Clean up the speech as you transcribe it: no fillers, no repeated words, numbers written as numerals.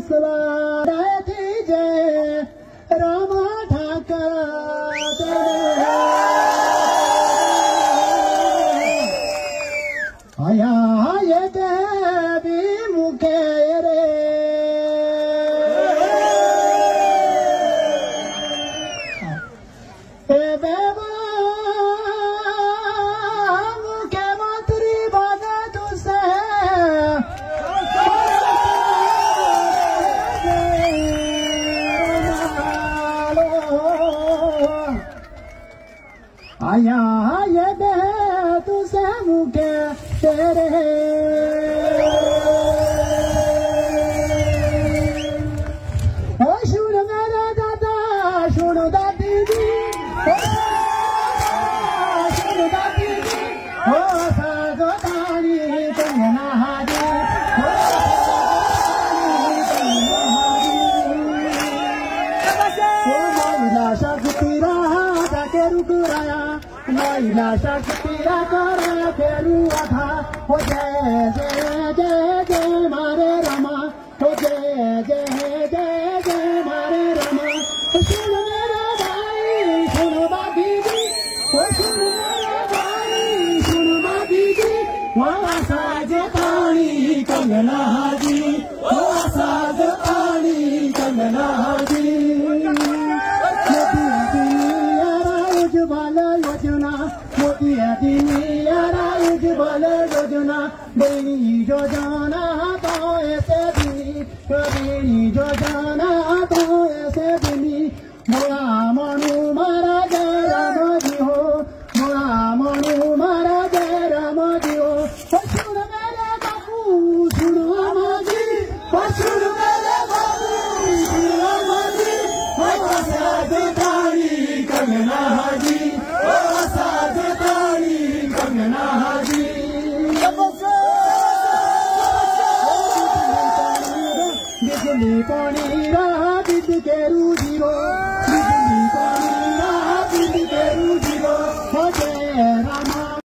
सवार जय राम ठाकर आया ये देवी मुखे रे मुख्यमंत्री बने तुझसे आया ये दे तुझसे मुखे तेरे ओ सुन मेरे दादा सुन दादी जी सुन दादी जी ओ सागो तानी कंगना हाजी ओ महिला शक्तिरा जाके रुकुराया महिला शक्तिरा करा फेरू था हो जय जय जय जय मारे रमा हो जय जय जय जय मारे रमा सुन मेरा भाई सुन बाबी जी ओ सुन मेरा भाई सुन बाबी जी वहाँ साज पानी कंगना हाजी वहाँ साज पानी कंगना हाजी मोदी उज्ज्वल योजना बेनी योजना तो ऐसे भी बेनी योजना तो ऐसे भी मोरा मनु मारा जय राम जी हो मोरा मनु मारा जय राम जी हो सुन मेरे बाबू सुन राम जी सुन मेरे बाबू सुन राम जी साध तारी कंगना हाजी साध तारी कंगना हाजी बिजली पानी राह बिद के रूजी रो